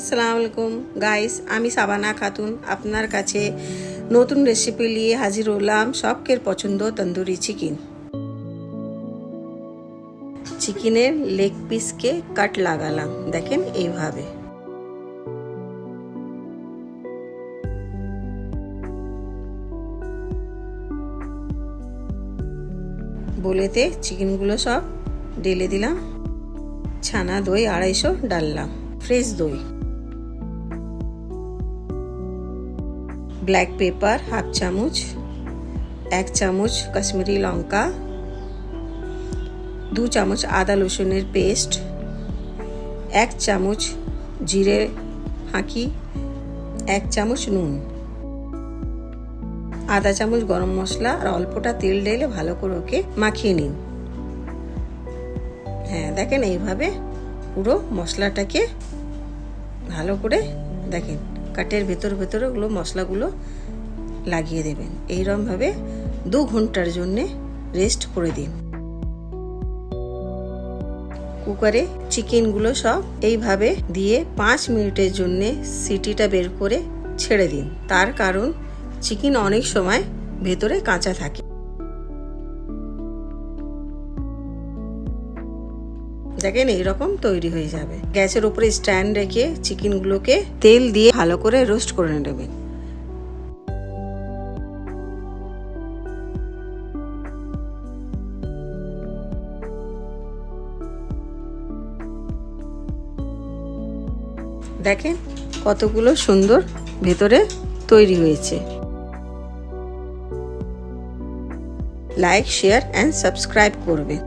আসসালামু আলাইকুম গাইস, আমি সাবানা খাতুন আপনার কাছে নতুন রেসিপি নিয়ে হাজির হলাম। সবকের পছন্দ তন্দুরি চিকেন। চিকেনের লেগ পিসকে কাট লাগালাম, দেখেন এইভাবে। বলেতে চিকেনগুলো সব ঢেলে দিলাম। ছানা দই 250 ডাললাম, ফ্রেশ দই। ব্ল্যাক পেপার হাফ চামচ, 1 চামচ কাশ্মীরি লঙ্কা, 2 চামচ আদা রসুনের পেস্ট, 1 চামচ জিরে ফাঁকি, 1 চামচ নুন, আধা চামচ গরম মশলা আর অল্পটা তেল ঢেলে ভালো করে ওকে মাখিয়ে নিন। হ্যাঁ দেখেন, এইভাবে পুরো মশলাটাকে ভালো করে দেখেন কাটের ভেতরে ওগুলো মশলাগুলো লাগিয়ে দেবেন। এইরকমভাবে 2 ঘন্টার জন্যে রেস্ট করে দিন। কুকারে চিকেনগুলো সব এইভাবে দিয়ে 5 মিনিটের জন্যে সিটিটা বের করে ছেড়ে দিন। তার কারণ চিকেন অনেক সময় ভেতরে কাঁচা থাকে। দেখেন এইরকম তৈরি হয়ে যাবে। গ্যাসের উপরে স্ট্যান্ড রেখে চিকেনগুলোকে তেল দিয়ে ভালো করে রোস্ট করে নেবেন। দেখেন কতগুলো সুন্দর ভেতরে তৈরি হয়েছে। লাইক, শেয়ার এন্ড সাবস্ক্রাইব করবেন।